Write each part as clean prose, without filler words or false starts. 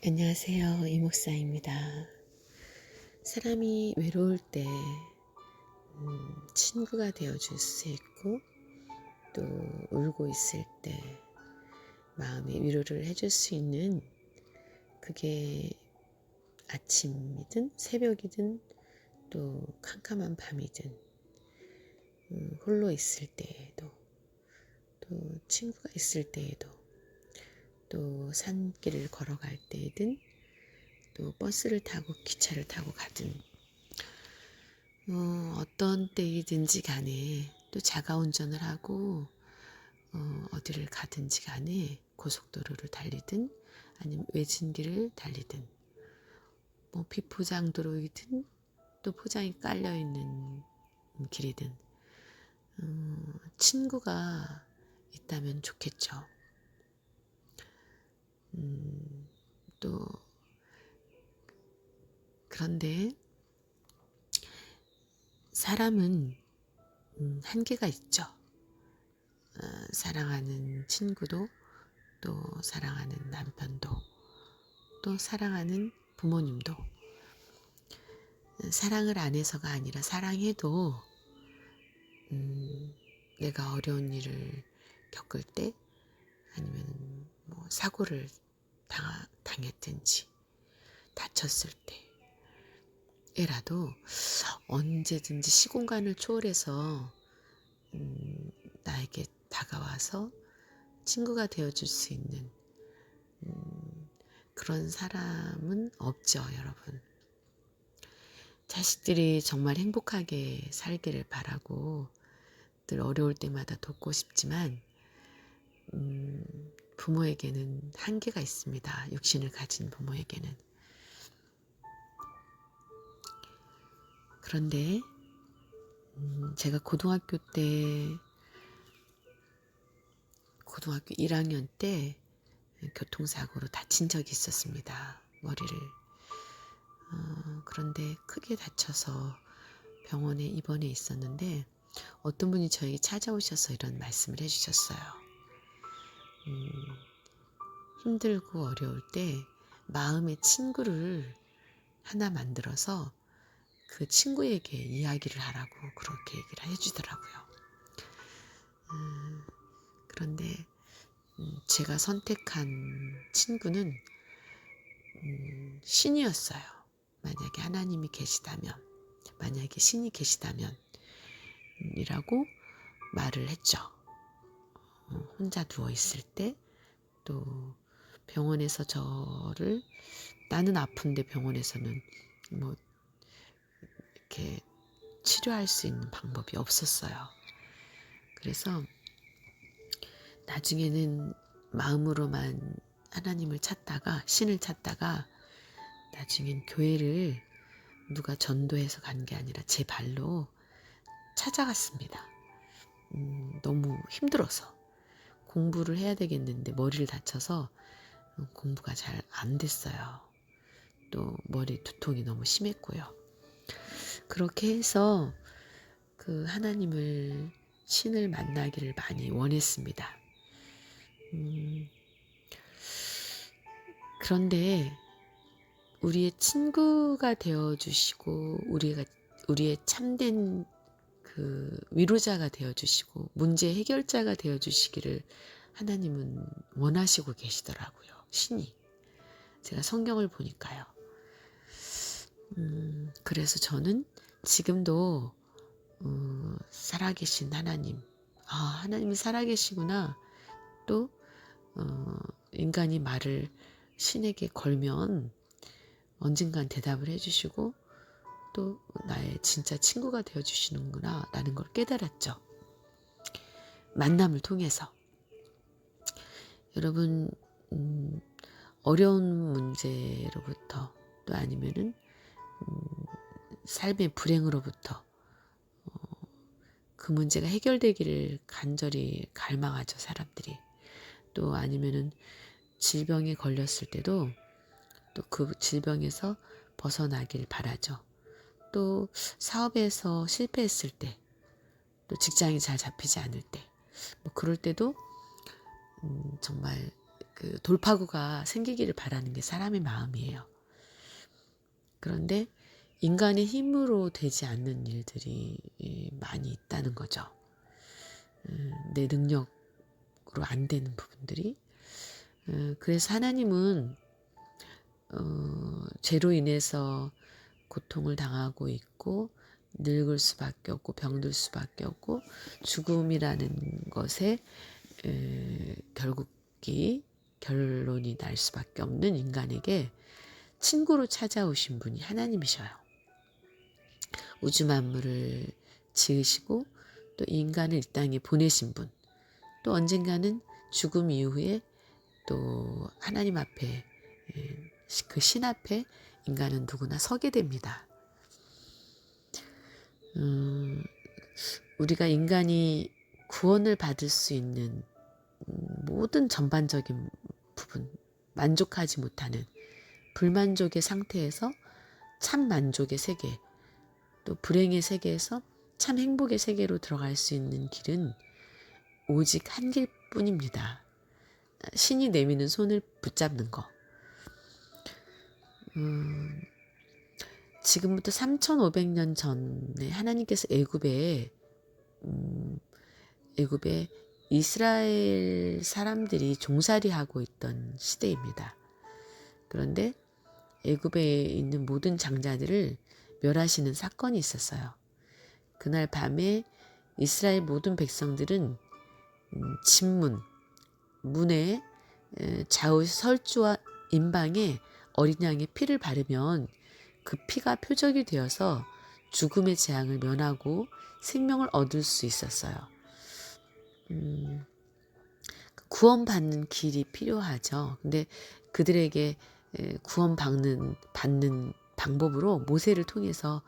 안녕하세요. 이목사입니다. 사람이 외로울 때 친구가 되어줄 수 있고 또 울고 있을 때 마음의 위로를 해줄 수 있는 그게 아침이든 새벽이든 또 캄캄한 밤이든 홀로 있을 때에도 또 친구가 있을 때에도 또 산길을 걸어갈 때에든 또 버스를 타고 기차를 타고 가든 어떤 때이든지 간에 또 자가 운전을 하고 어디를 가든지 간에 고속도로를 달리든 아니면 외진길을 달리든 뭐 비포장도로이든 또 포장이 깔려있는 길이든 친구가 있다면 좋겠죠. 또 그런데 사람은 한계가 있죠. 사랑하는 친구도 또 사랑하는 남편도 또 사랑하는 부모님도 사랑을 안 해서가 아니라 사랑해도 내가 어려운 일을 겪을 때 아니면 뭐 사고를 당했든지 다쳤을 때라도 언제든지 시공간을 초월해서 나에게 다가와서 친구가 되어줄 수 있는 그런 사람은 없죠, 여러분. 자식들이 정말 행복하게 살기를 바라고 늘 어려울 때마다 돕고 싶지만 부모에게는 한계가 있습니다. 육신을 가진 부모에게는. 그런데 제가 고등학교 1학년 때 교통사고로 다친 적이 있었습니다. 머리를. 그런데 크게 다쳐서 병원에 입원해 있었는데 어떤 분이 저에게 찾아오셔서 이런 말씀을 해주셨어요. 힘들고 어려울 때 마음의 친구를 하나 만들어서 그 친구에게 이야기를 하라고 그렇게 얘기를 해주더라고요. 그런데 제가 선택한 친구는 신이었어요. 만약에 하나님이 계시다면, 만약에 신이 계시다면 이라고 말을 했죠. 혼자 누워있을 때 또 병원에서 저를 나는 아픈데 병원에서는 뭐 이렇게 치료할 수 있는 방법이 없었어요. 그래서 나중에는 마음으로만 하나님을 찾다가 신을 찾다가 나중엔 교회를 누가 전도해서 간 게 아니라 제 발로 찾아갔습니다. 너무 힘들어서 공부를 해야 되겠는데 머리를 다쳐서 공부가 잘 안 됐어요. 또 머리 두통이 너무 심했고요. 그렇게 해서 그 하나님을 신을 만나기를 많이 원했습니다. 그런데 우리의 친구가 되어주시고 우리의 참된 그 위로자가 되어주시고 문제 해결자가 되어주시기를 하나님은 원하시고 계시더라고요. 신이. 제가 성경을 보니까요. 그래서 저는 지금도 살아계신 하나님, 하나님이 살아계시구나. 또 인간이 말을 신에게 걸면 언젠간 대답을 해주시고 또 나의 진짜 친구가 되어주시는구나 라는 걸 깨달았죠. 만남을 통해서. 여러분 어려운 문제로부터 또 아니면은 삶의 불행으로부터 그 문제가 해결되기를 간절히 갈망하죠, 사람들이. 또 아니면은 질병에 걸렸을 때도 또 그 질병에서 벗어나길 바라죠. 또 사업에서 실패했을 때, 또 직장이 잘 잡히지 않을 때, 뭐 그럴 때도 정말 그 돌파구가 생기기를 바라는 게 사람의 마음이에요. 그런데 인간의 힘으로 되지 않는 일들이 많이 있다는 거죠. 내 능력으로 안 되는 부분들이. 그래서 하나님은 죄로 인해서 고통을 당하고 있고 늙을 수밖에 없고 병들 수밖에 없고 죽음이라는 것에 결론이 날 수밖에 없는 인간에게 친구로 찾아오신 분이 하나님이셔요. 우주 만물을 지으시고 또 인간을 이 땅에 보내신 분, 또 언젠가는 죽음 이후에 또 하나님 앞에 그 신 앞에 인간은 누구나 서게 됩니다. 우리가 인간이 구원을 받을 수 있는 모든 전반적인 부분, 만족하지 못하는 불만족의 상태에서 참 만족의 세계, 또 불행의 세계에서 참 행복의 세계로 들어갈 수 있는 길은 오직 한 길뿐입니다. 신이 내미는 손을 붙잡는 거. 지금부터 3,500년 전에 하나님께서 애굽에 이스라엘 사람들이 종살이하고 있던 시대입니다. 그런데 애굽에 있는 모든 장자들을 멸하시는 사건이 있었어요. 그날 밤에 이스라엘 모든 백성들은 문에 좌우 설주와 임방에 어린 양의 피를 바르면 그 피가 표적이 되어서 죽음의 재앙을 면하고 생명을 얻을 수 있었어요. 구원받는 길이 필요하죠. 근데 그들에게 구원받는 방법으로 모세를 통해서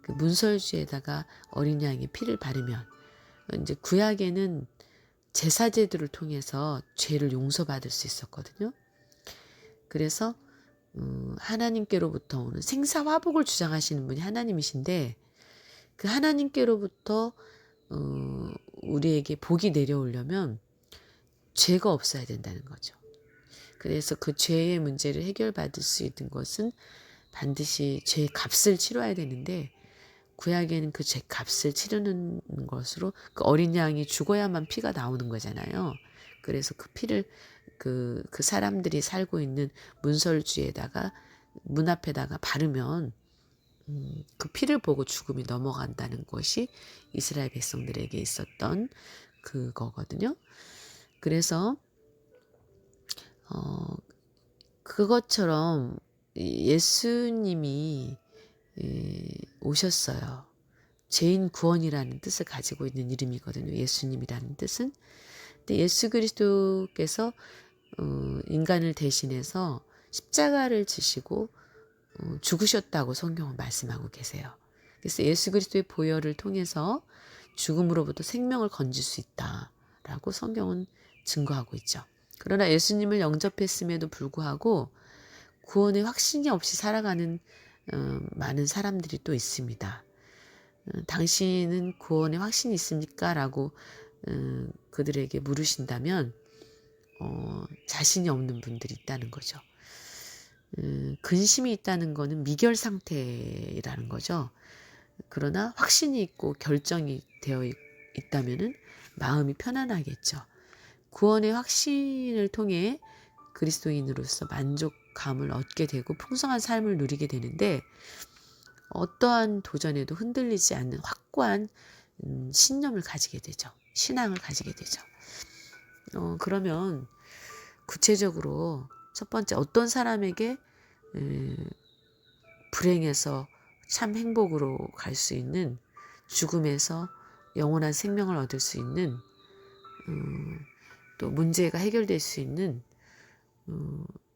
그 문설주에다가 어린 양의 피를 바르면 이제 구약에는 제사제도를 통해서 죄를 용서받을 수 있었거든요. 그래서 하나님께로부터 오는 생사화복을 주장하시는 분이 하나님이신데 그 하나님께로부터 우리에게 복이 내려오려면 죄가 없어야 된다는 거죠. 그래서 그 죄의 문제를 해결받을 수 있는 것은 반드시 죄의 값을 치러야 되는데 구약에는 그 죄 값을 치르는 것으로 그 어린 양이 죽어야만 피가 나오는 거잖아요. 그래서 그 피를 그 사람들이 살고 있는 문설주에다가 문 앞에다가 바르면 그 피를 보고 죽음이 넘어간다는 것이 이스라엘 백성들에게 있었던 그거거든요. 그래서 그것처럼 예수님이 오셨어요. 죄인 구원이라는 뜻을 가지고 있는 이름이거든요. 예수님이라는 뜻은. 근데 예수 그리스도께서 인간을 대신해서 십자가를 지시고 죽으셨다고 성경은 말씀하고 계세요. 그래서 예수 그리스도의 보혈을 통해서 죽음으로부터 생명을 건질 수 있다라고 성경은 증거하고 있죠. 그러나 예수님을 영접했음에도 불구하고 구원의 확신이 없이 살아가는 많은 사람들이 또 있습니다. 당신은 구원의 확신이 있습니까? 라고 그들에게 물으신다면 자신이 없는 분들이 있다는 거죠. 근심이 있다는 것은 미결 상태라는 거죠. 그러나 확신이 있고 결정이 되어 있다면 마음이 편안하겠죠. 구원의 확신을 통해 그리스도인으로서 만족감을 얻게 되고 풍성한 삶을 누리게 되는데 어떠한 도전에도 흔들리지 않는 확고한 신념을 가지게 되죠. 신앙을 가지게 되죠. 그러면 구체적으로 첫 번째 어떤 사람에게 불행에서 참 행복으로 갈 수 있는 죽음에서 영원한 생명을 얻을 수 있는 또 문제가 해결될 수 있는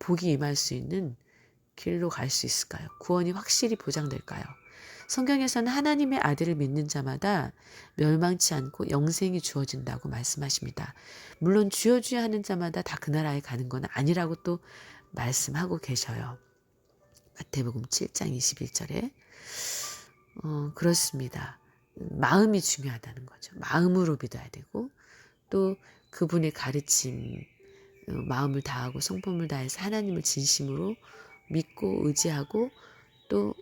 복이 임할 수 있는 길로 갈 수 있을까요? 구원이 확실히 보장될까요? 성경에서는 하나님의 아들을 믿는 자마다 멸망치 않고 영생이 주어진다고 말씀하십니다. 물론 주여 주여 하는 자마다 다 그 나라에 가는 건 아니라고 또 말씀하고 계셔요. 마태복음 7장 21절에 그렇습니다. 마음이 중요하다는 거죠. 마음으로 믿어야 되고 또 그분의 가르침 마음을 다하고 성품을 다해서 하나님을 진심으로 믿고 의지하고 또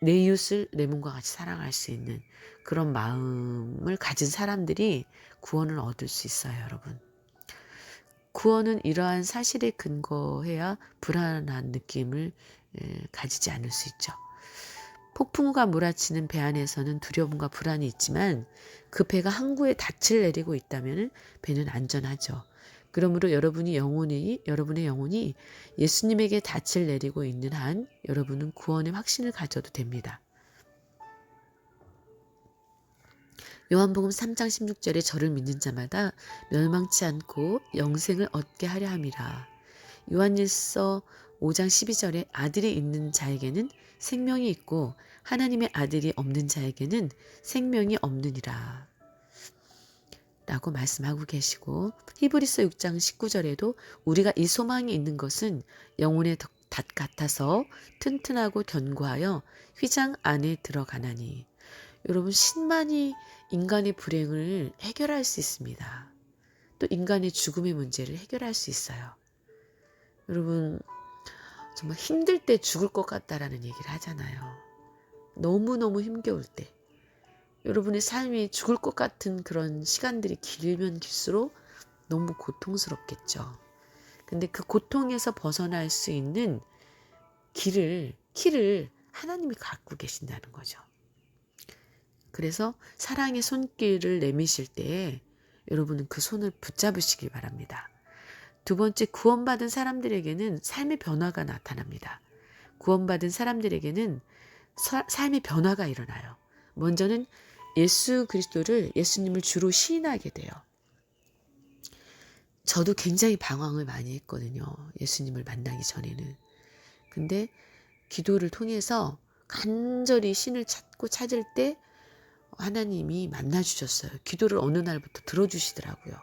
내 이웃을 내 몸과 같이 사랑할 수 있는 그런 마음을 가진 사람들이 구원을 얻을 수 있어요, 여러분. 구원은 이러한 사실에 근거해야 불안한 느낌을 가지지 않을 수 있죠. 폭풍우가 몰아치는 배 안에서는 두려움과 불안이 있지만 그 배가 항구에 닻을 내리고 있다면 배는 안전하죠. 그러므로 여러분의 영혼이 예수님에게 닻을 내리고 있는 한 여러분은 구원의 확신을 가져도 됩니다. 요한복음 3장 16절에 저를 믿는 자마다 멸망치 않고 영생을 얻게 하려 함이라. 요한일서 5장 12절에 아들이 있는 자에게는 생명이 있고 하나님의 아들이 없는 자에게는 생명이 없느니라. 라고 말씀하고 계시고 히브리서 6장 19절에도 우리가 이 소망이 있는 것은 영혼의 닷 같아서 튼튼하고 견고하여 휘장 안에 들어가나니. 여러분, 신만이 인간의 불행을 해결할 수 있습니다. 또 인간의 죽음의 문제를 해결할 수 있어요. 여러분, 정말 힘들 때 죽을 것 같다라는 얘기를 하잖아요. 너무너무 힘겨울 때. 여러분의 삶이 죽을 것 같은 그런 시간들이 길면 길수록 너무 고통스럽겠죠. 근데 그 고통에서 벗어날 수 있는 키를 하나님이 갖고 계신다는 거죠. 그래서 사랑의 손길을 내미실 때에 여러분은 그 손을 붙잡으시기 바랍니다. 두 번째, 구원받은 사람들에게는 삶의 변화가 나타납니다. 구원받은 사람들에게는 삶의 변화가 일어나요. 먼저는 예수님을 주로 시인하게 돼요. 저도 굉장히 방황을 많이 했거든요. 예수님을 만나기 전에는. 근데 기도를 통해서 간절히 신을 찾을 때 하나님이 만나주셨어요. 기도를 어느 날부터 들어주시더라고요.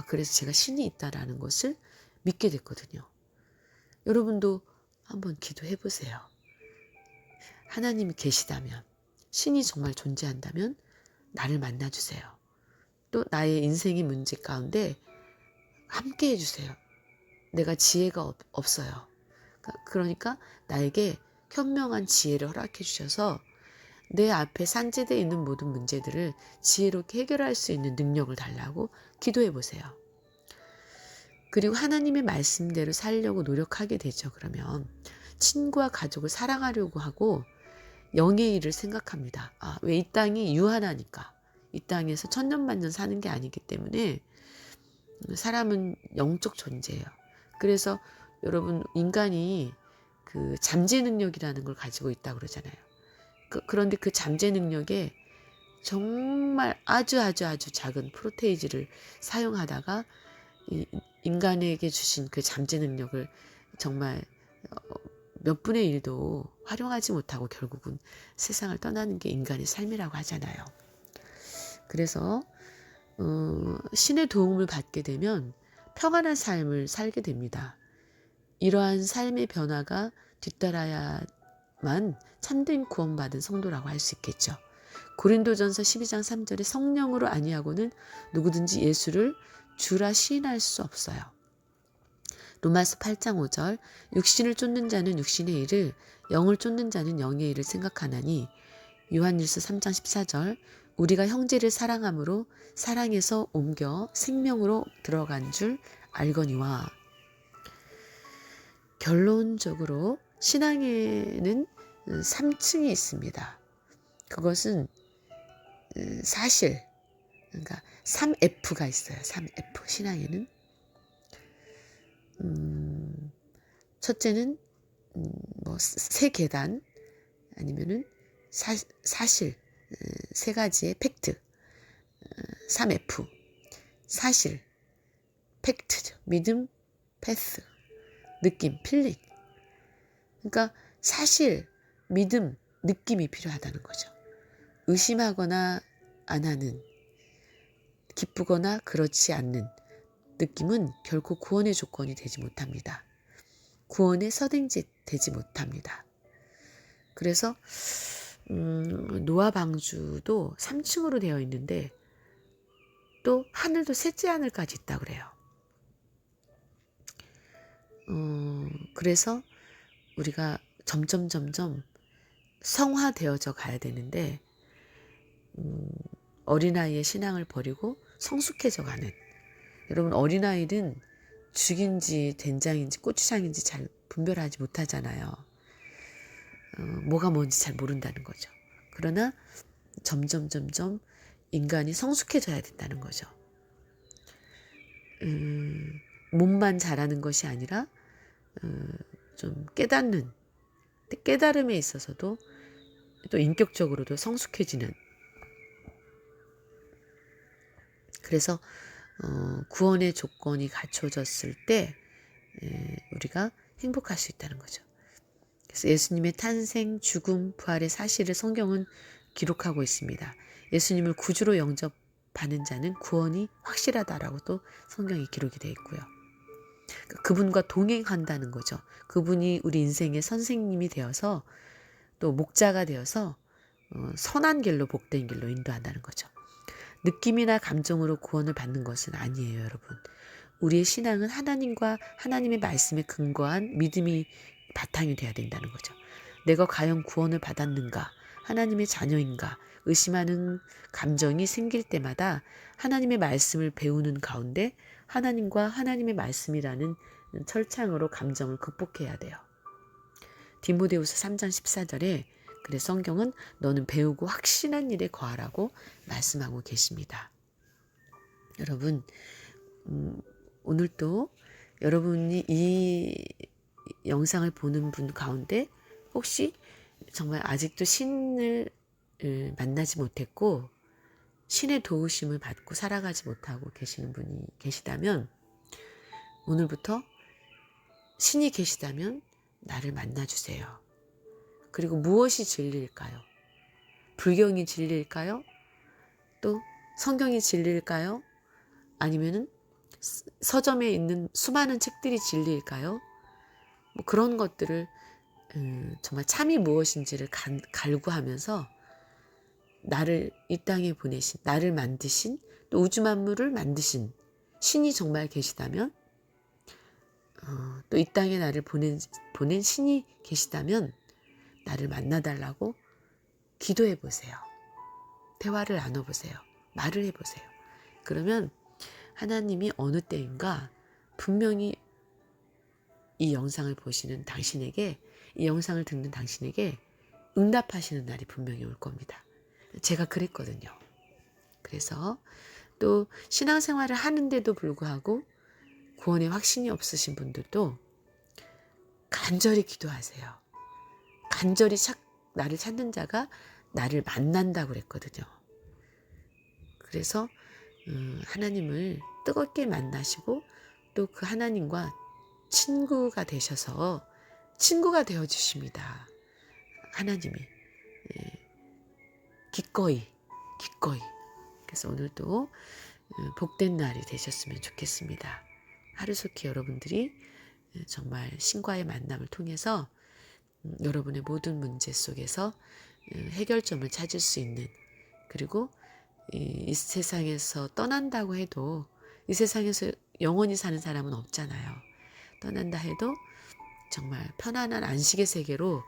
그래서 제가 신이 있다라는 것을 믿게 됐거든요. 여러분도 한번 기도해 보세요. 하나님이 계시다면, 신이 정말 존재한다면 나를 만나주세요. 또 나의 인생의 문제 가운데 함께 해주세요. 내가 지혜가 없어요. 그러니까 나에게 현명한 지혜를 허락해 주셔서 내 앞에 산재되어 있는 모든 문제들을 지혜롭게 해결할 수 있는 능력을 달라고 기도해 보세요. 그리고 하나님의 말씀대로 살려고 노력하게 되죠. 그러면 친구와 가족을 사랑하려고 하고 영의 일을 생각합니다. 왜 이 땅이 유한하니까. 이 땅에서 천년만년 사는 게 아니기 때문에 사람은 영적 존재예요. 그래서 여러분, 인간이 그 잠재 능력이라는 걸 가지고 있다고 그러잖아요. 그런데 그 잠재 능력에 정말 아주 작은 프로테이즈를 사용하다가 인간에게 주신 그 잠재 능력을 정말 몇 분의 1도 활용하지 못하고 결국은 세상을 떠나는 게 인간의 삶이라고 하잖아요. 그래서 신의 도움을 받게 되면 평안한 삶을 살게 됩니다. 이러한 삶의 변화가 뒤따라야만 참된 구원받은 성도라고 할 수 있겠죠. 고린도전서 12장 3절에 성령으로 아니하고는 누구든지 예수를 주라 시인할 수 없어요. 로마서 8장 5절 육신을 쫓는 자는 육신의 일을 영을 쫓는 자는 영의 일을 생각하나니. 요한일서 3장 14절 우리가 형제를 사랑함으로 사랑에서 옮겨 생명으로 들어간 줄 알거니와. 결론적으로 신앙에는 3층이 있습니다. 그것은 사실, 그러니까 3F가 있어요. 3F 신앙에는. 첫째는 세 계단 아니면은 사실, 세 가지의 팩트. 3F 사실, 팩트죠. 믿음, 패스, 느낌, 필링. 그러니까 사실, 믿음, 느낌이 필요하다는 거죠. 의심하거나 안 하는, 기쁘거나 그렇지 않는 느낌은 결코 구원의 조건이 되지 못합니다. 구원의 서등지 되지 못합니다. 그래서 노아 방주도 3층으로 되어 있는데 또 하늘도 셋째 하늘까지 있다고 그래요. 그래서 우리가 점점 성화되어져 가야 되는데 어린아이의 신앙을 버리고 성숙해져 가는, 여러분 어린아이는 죽인지 된장인지 고추장인지 잘 분별하지 못하잖아요. 뭐가 뭔지 잘 모른다는 거죠. 그러나 점점 인간이 성숙해져야 된다는 거죠. 몸만 자라는 것이 아니라 좀 깨닫는, 깨달음에 있어서도 또 인격적으로도 성숙해지는, 그래서 구원의 조건이 갖춰졌을 때 우리가 행복할 수 있다는 거죠. 그래서 예수님의 탄생, 죽음, 부활의 사실을 성경은 기록하고 있습니다. 예수님을 구주로 영접하는 자는 구원이 확실하다라고 또 성경에 기록이 되어 있고요. 그분과 동행한다는 거죠. 그분이 우리 인생의 선생님이 되어서 또 목자가 되어서 선한 길로, 복된 길로 인도한다는 거죠. 느낌이나 감정으로 구원을 받는 것은 아니에요, 여러분. 우리의 신앙은 하나님과 하나님의 말씀에 근거한 믿음이 바탕이 돼야 된다는 거죠. 내가 과연 구원을 받았는가, 하나님의 자녀인가 의심하는 감정이 생길 때마다 하나님의 말씀을 배우는 가운데 하나님과 하나님의 말씀이라는 철창으로 감정을 극복해야 돼요. 디모데후서 3장 14절에 그래 성경은 너는 배우고 확신한 일에 거하라고 말씀하고 계십니다. 여러분, 오늘도 여러분이 이 영상을 보는 분 가운데 혹시 정말 아직도 신을 만나지 못했고 신의 도우심을 받고 살아가지 못하고 계시는 분이 계시다면, 오늘부터 신이 계시다면 나를 만나주세요. 그리고 무엇이 진리일까요? 불경이 진리일까요? 또 성경이 진리일까요? 아니면은 서점에 있는 수많은 책들이 진리일까요? 뭐 그런 것들을 정말 참이 무엇인지를 갈구하면서 나를 이 땅에 보내신, 나를 만드신, 또 우주 만물을 만드신 신이 정말 계시다면, 또 이 땅에 나를 보낸 신이 계시다면 나를 만나달라고 기도해 보세요. 대화를 나눠보세요. 말을 해보세요. 그러면 하나님이 어느 때인가 분명히 이 영상을 보시는 당신에게, 이 영상을 듣는 당신에게 응답하시는 날이 분명히 올 겁니다. 제가 그랬거든요. 그래서 또 신앙생활을 하는데도 불구하고 구원의 확신이 없으신 분들도 간절히 기도하세요. 간절히 나를 찾는 자가 나를 만난다고 그랬거든요. 그래서 하나님을 뜨겁게 만나시고 또 그 하나님과 친구가 되셔서 친구가 되어주십니다. 하나님이 기꺼이. 그래서 오늘도 복된 날이 되셨으면 좋겠습니다. 하루속히 여러분들이 정말 신과의 만남을 통해서 여러분의 모든 문제 속에서 해결점을 찾을 수 있는, 그리고 이 세상에서 떠난다고 해도 이 세상에서 영원히 사는 사람은 없잖아요. 떠난다 해도 정말 편안한 안식의 세계로,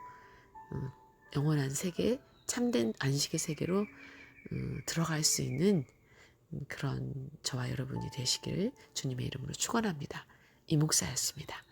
영원한 세계, 참된 안식의 세계로 들어갈 수 있는 그런 저와 여러분이 되시길 주님의 이름으로 축원합니다. 이 목사였습니다.